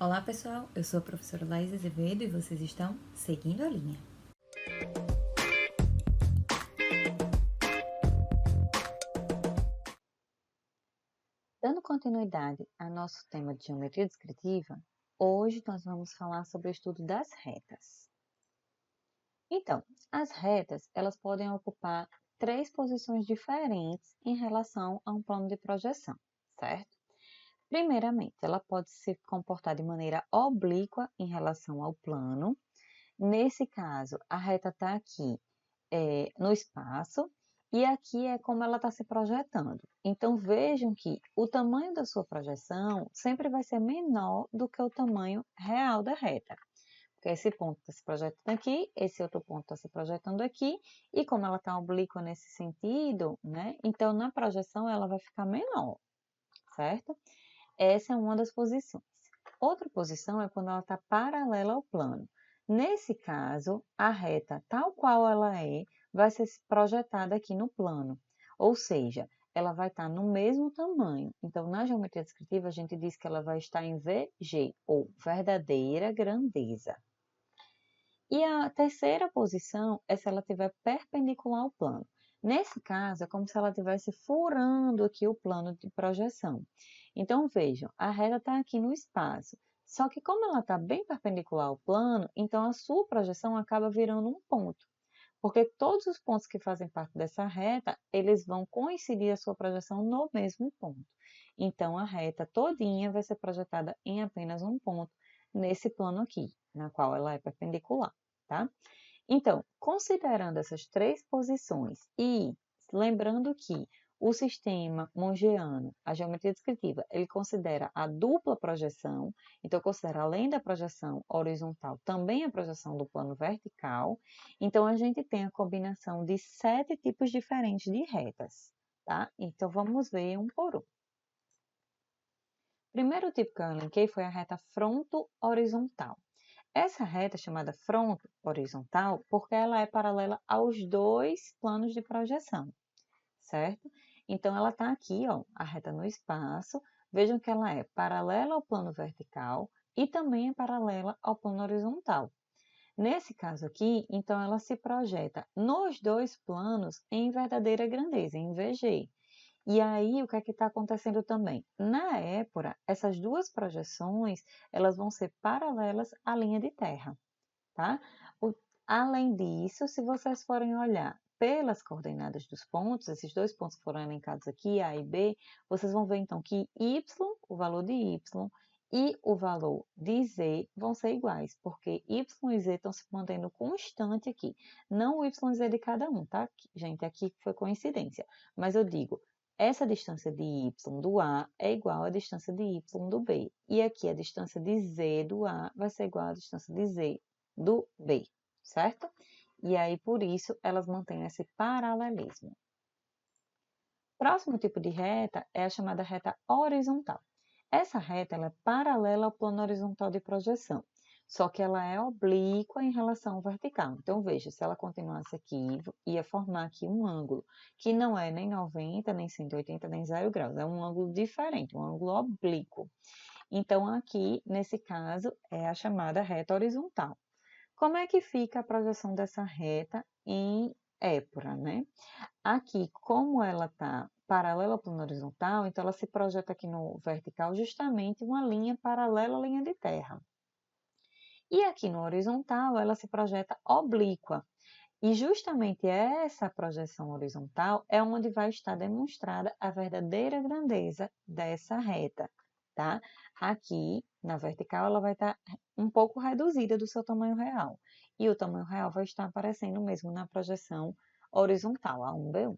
Olá pessoal, eu sou a professora Laís Azevedo e vocês estão seguindo a linha. Dando continuidade ao nosso tema de geometria descritiva, hoje nós vamos falar sobre o estudo das retas. Então, as retas, elas podem ocupar três posições diferentes em relação a um plano de projeção, certo? Primeiramente, ela pode se comportar de maneira oblíqua em relação ao plano. Nesse caso, a reta está aqui no espaço e aqui é como ela está se projetando. Então, vejam que o tamanho da sua projeção sempre vai ser menor do que o tamanho real da reta. Porque esse ponto está se projetando aqui, esse outro ponto está se projetando aqui, e como ela está oblíqua nesse sentido, né? Então, na projeção, ela vai ficar menor, certo? Essa é uma das posições. Outra posição é quando ela está paralela ao plano. Nesse caso, a reta, tal qual ela é, vai ser projetada aqui no plano. Ou seja, ela vai estar no mesmo tamanho. Então, na geometria descritiva, a gente diz que ela vai estar em VG, ou verdadeira grandeza. E a terceira posição é se ela estiver perpendicular ao plano. Nesse caso, é como se ela estivesse furando aqui o plano de projeção. Então, vejam, a reta está aqui no espaço. Só que como ela está bem perpendicular ao plano, então a sua projeção acaba virando um ponto. Porque todos os pontos que fazem parte dessa reta, eles vão coincidir a sua projeção no mesmo ponto. Então, a reta todinha vai ser projetada em apenas um ponto nesse plano aqui, na qual ela é perpendicular, tá? Então, considerando essas três posições e lembrando que o sistema mongeano, a geometria descritiva, ele considera a dupla projeção, então considera além da projeção horizontal, também a projeção do plano vertical. Então, a gente tem a combinação de 7 tipos diferentes de retas, tá? Então, vamos ver um por um. O primeiro tipo que eu elenquei foi a reta fronto-horizontal. Essa reta é chamada fronto horizontal porque ela é paralela aos dois planos de projeção, certo? Então, ela está aqui, ó, a reta no espaço. Vejam que ela é paralela ao plano vertical e também é paralela ao plano horizontal. Nesse caso aqui, então, ela se projeta nos dois planos em verdadeira grandeza, em VG. E aí, o que é que está acontecendo também? Na épora, essas duas projeções, elas vão ser paralelas à linha de terra, tá? Além disso, se vocês forem olhar pelas coordenadas dos pontos, esses dois pontos que foram elencados aqui, A e B, vocês vão ver então que Y, o valor de Y, e o valor de Z vão ser iguais, porque Y e Z estão se mantendo constante aqui. Não o Y e Z de cada um, tá? Gente, aqui foi coincidência. Mas eu digo, essa distância de Y do A é igual à distância de Y do B. E aqui a distância de Z do A vai ser igual à distância de Z do B, certo? E aí, por isso, elas mantêm esse paralelismo. Próximo tipo de reta é a chamada reta horizontal. Essa reta ela é paralela ao plano horizontal de projeção, só que ela é oblíqua em relação ao vertical. Então, veja, se ela continuasse aqui, ia formar aqui um ângulo, que não é nem 90, nem 180, nem 0 graus, é um ângulo diferente, um ângulo oblíquo. Então, aqui, nesse caso, é a chamada reta horizontal. Como é que fica a projeção dessa reta em épora, né? Aqui, como ela está paralela ao plano horizontal, então ela se projeta aqui no vertical justamente uma linha paralela à linha de terra. E aqui no horizontal, ela se projeta oblíqua. E justamente essa projeção horizontal é onde vai estar demonstrada a verdadeira grandeza dessa reta, tá? Aqui, na vertical, ela vai estar um pouco reduzida do seu tamanho real. E o tamanho real vai estar aparecendo mesmo na projeção horizontal, A1B1.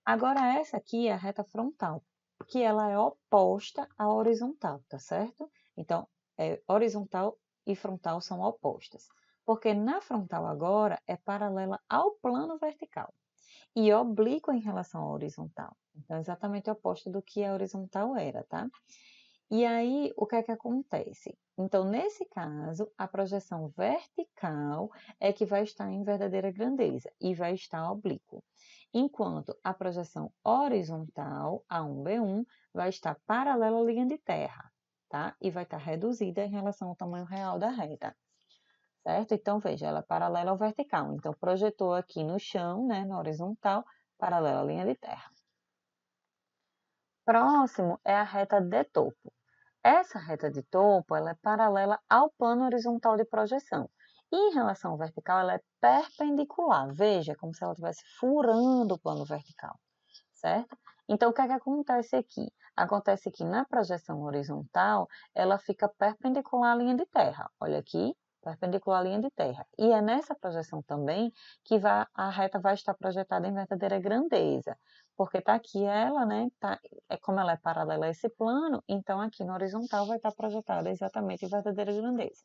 Agora, essa aqui é a reta frontal, que ela é oposta à horizontal, tá certo? Então, horizontal e frontal são opostas. Porque na frontal agora é paralela ao plano vertical e oblíqua em relação à horizontal. Então, é exatamente oposta do que a horizontal era, tá? E aí, o que é que acontece? Então, nesse caso, a projeção vertical é que vai estar em verdadeira grandeza e vai estar oblíquo. Enquanto a projeção horizontal, A1B1, vai estar paralela à linha de terra, tá? E vai estar reduzida em relação ao tamanho real da reta, certo? Então, veja, ela é paralela ao vertical. Então, projetou aqui no chão, né, na horizontal, paralela à linha de terra. Próximo é a reta de topo. Essa reta de topo, ela é paralela ao plano horizontal de projeção. E em relação ao vertical, ela é perpendicular. Veja, como se ela estivesse furando o plano vertical, certo? Então, o que é que acontece aqui? Acontece que na projeção horizontal, ela fica perpendicular à linha de terra. Olha aqui, perpendicular à linha de terra. E é nessa projeção também que a reta vai estar projetada em verdadeira grandeza. Porque está aqui ela, né? Como ela é paralela a esse plano, então aqui no horizontal vai estar projetada exatamente em verdadeira grandeza.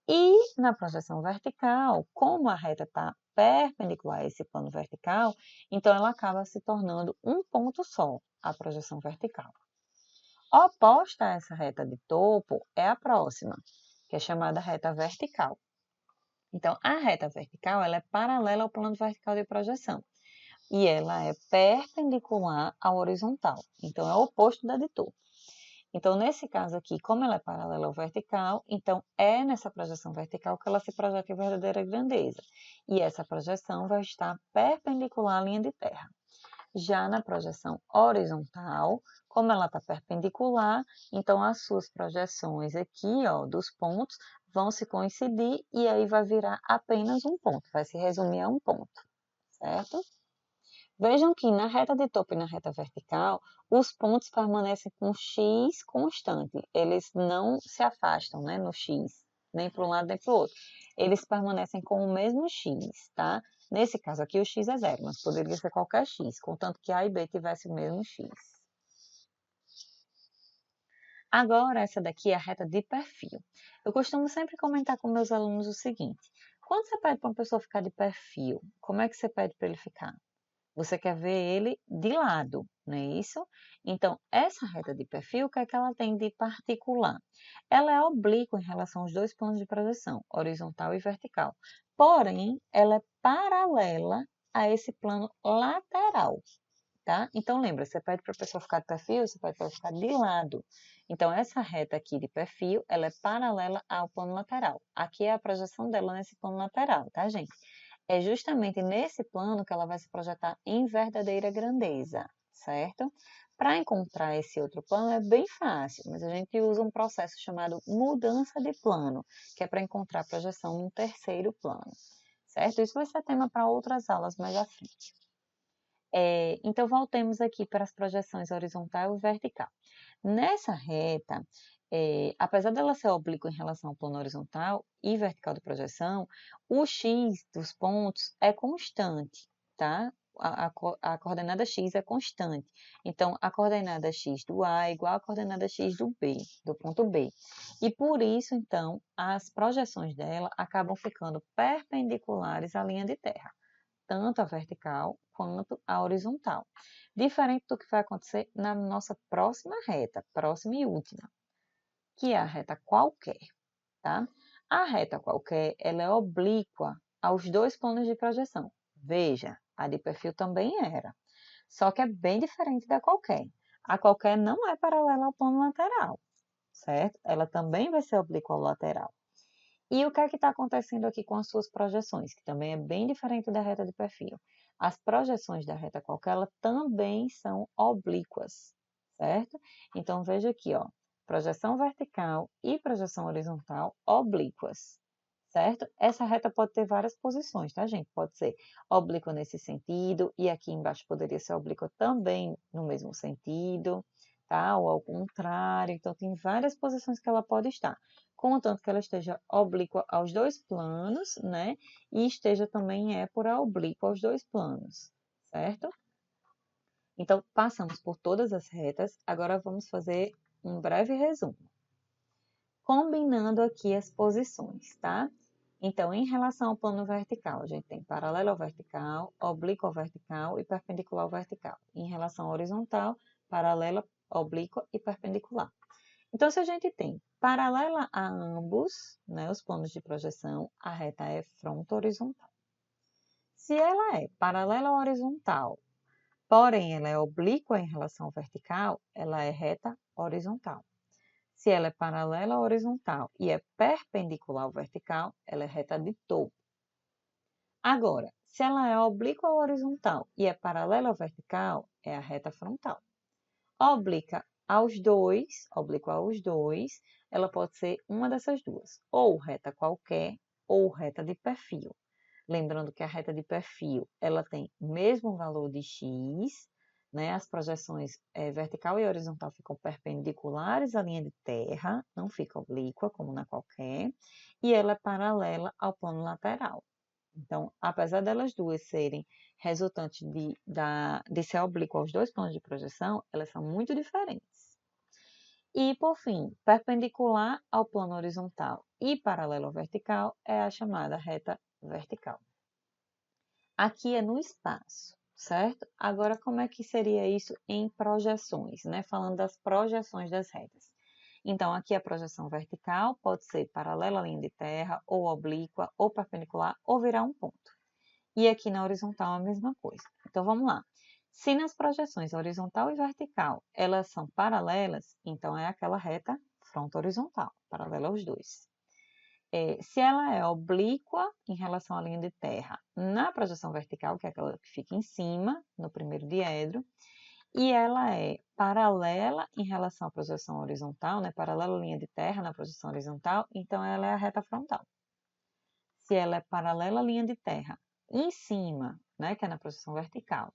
E na projeção vertical, como a reta está perpendicular a esse plano vertical, então ela acaba se tornando um ponto só, a projeção vertical. Oposta a essa reta de topo é a próxima, que é chamada reta vertical. Então, a reta vertical ela é paralela ao plano vertical de projeção e ela é perpendicular ao horizontal. Então, é o oposto da de topo. Então, nesse caso aqui, como ela é paralela ao vertical, então é nessa projeção vertical que ela se projeta em verdadeira grandeza. E essa projeção vai estar perpendicular à linha de terra. Já na projeção horizontal, como ela está perpendicular, então as suas projeções aqui, ó, dos pontos, vão se coincidir e aí vai virar apenas um ponto, vai se resumir a um ponto, certo? Vejam que na reta de topo e na reta vertical, os pontos permanecem com x constante. Eles não se afastam, né, no x, nem para um lado nem para o outro. Eles permanecem com o mesmo x, tá? Nesse caso aqui, o x é zero, mas poderia ser qualquer x, contanto que A e B tivessem o mesmo x. Agora, essa daqui é a reta de perfil. Eu costumo sempre comentar com meus alunos o seguinte: quando você pede para uma pessoa ficar de perfil, como é que você pede para ele ficar? Você quer ver ele de lado, não é isso? Então, essa reta de perfil, o que é que ela tem de particular? Ela é oblíqua em relação aos dois planos de projeção, horizontal e vertical. Porém, ela é paralela a esse plano lateral, tá? Então, lembra, você pede para a pessoa ficar de perfil, você pede para ela ficar de lado. Então, essa reta aqui de perfil, ela é paralela ao plano lateral. Aqui é a projeção dela nesse plano lateral, tá, gente? É justamente nesse plano que ela vai se projetar em verdadeira grandeza, certo? Para encontrar esse outro plano é bem fácil, mas a gente usa um processo chamado mudança de plano, que é para encontrar a projeção num terceiro plano, certo? Isso vai ser tema para outras aulas mais à frente. Então, voltemos aqui para as projeções horizontal e vertical. Nessa reta, apesar dela ser oblíqua em relação ao plano horizontal e vertical de projeção, o x dos pontos é constante, tá? A coordenada x é constante. Então, a coordenada x do A é igual à coordenada x do B, do ponto B. E por isso, então, as projeções dela acabam ficando perpendiculares à linha de terra, tanto a vertical quanto a horizontal. Diferente do que vai acontecer na nossa próxima reta, próxima e última, que é a reta qualquer, tá? A reta qualquer, ela é oblíqua aos dois planos de projeção. Veja, a de perfil também era, só que é bem diferente da qualquer. A qualquer não é paralela ao plano lateral, certo? Ela também vai ser oblíqua ao lateral. E o que é que está acontecendo aqui com as suas projeções, que também é bem diferente da reta de perfil? As projeções da reta qualquer, ela também são oblíquas, certo? Então, veja aqui, ó, projeção vertical e projeção horizontal oblíquas, certo? Essa reta pode ter várias posições, tá, gente? Pode ser oblíqua nesse sentido, e aqui embaixo poderia ser oblíqua também no mesmo sentido, tá? Ou ao contrário. Então, tem várias posições que ela pode estar, contanto que ela esteja oblíqua aos dois planos, né? E esteja também por oblíqua aos dois planos, certo? Então, passamos por todas as retas, agora vamos fazer um breve resumo. Combinando aqui as posições, tá? Então, em relação ao plano vertical, a gente tem paralelo ao vertical, oblíquo ao vertical e perpendicular ao vertical. Em relação ao horizontal, paralela, oblíqua e perpendicular. Então, se a gente tem paralela a ambos, né, os planos de projeção, a reta é fronto-horizontal. Se ela é paralela ao horizontal, porém ela é oblíqua em relação ao vertical, ela é reta horizontal. Se ela é paralela à horizontal e é perpendicular ao vertical, ela é reta de topo. Agora, se ela é oblíqua ao horizontal e é paralela ao vertical, é a reta frontal. Oblíqua aos dois, ela pode ser uma dessas duas, ou reta qualquer, ou reta de perfil. Lembrando que a reta de perfil, ela tem o mesmo valor de x, né? As projeções vertical e horizontal ficam perpendiculares à linha de terra, não fica oblíqua, como na qualquer, e ela é paralela ao plano lateral. Então, apesar delas duas serem resultantes de ser oblíqua aos dois planos de projeção, elas são muito diferentes. E, por fim, perpendicular ao plano horizontal e paralelo ao vertical é a chamada reta vertical. Aqui é no espaço, certo? Agora, como é que seria isso em projeções, né? Falando das projeções das retas. Então, aqui a projeção vertical pode ser paralela à linha de terra, ou oblíqua, ou perpendicular, ou virar um ponto. E aqui na horizontal a mesma coisa. Então, vamos lá. Se nas projeções horizontal e vertical elas são paralelas, então é aquela reta fronto-horizontal, paralela aos dois. Se ela é oblíqua em relação à linha de terra na projeção vertical, que é aquela que fica em cima, no primeiro diedro, e ela é paralela em relação à projeção horizontal, né, paralela à linha de terra na projeção horizontal, então ela é a reta frontal. Se ela é paralela à linha de terra em cima, né, que é na projeção vertical,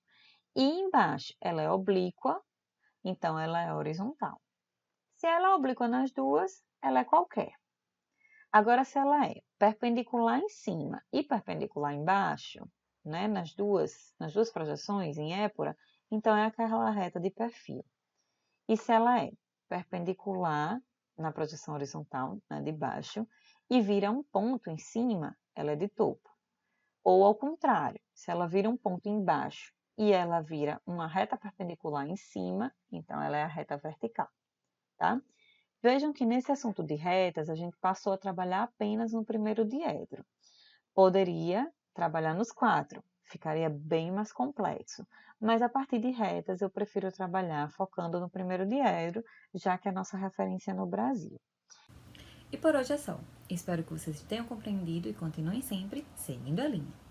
e embaixo ela é oblíqua, então ela é horizontal. Se ela é oblíqua nas duas, ela é qualquer. Agora, se ela é perpendicular em cima e perpendicular embaixo, né, nas duas projeções em épora, então é aquela reta de perfil. E se ela é perpendicular na projeção horizontal, né, de baixo, e vira um ponto em cima, ela é de topo. Ou ao contrário, se ela vira um ponto embaixo e ela vira uma reta perpendicular em cima, então ela é a reta vertical, tá? Vejam que nesse assunto de retas, a gente passou a trabalhar apenas no primeiro diedro. Poderia trabalhar nos quatro, ficaria bem mais complexo. Mas a partir de retas, eu prefiro trabalhar focando no primeiro diedro, já que é a nossa referência é no Brasil. E por hoje é só. Espero que vocês tenham compreendido e continuem sempre seguindo a linha.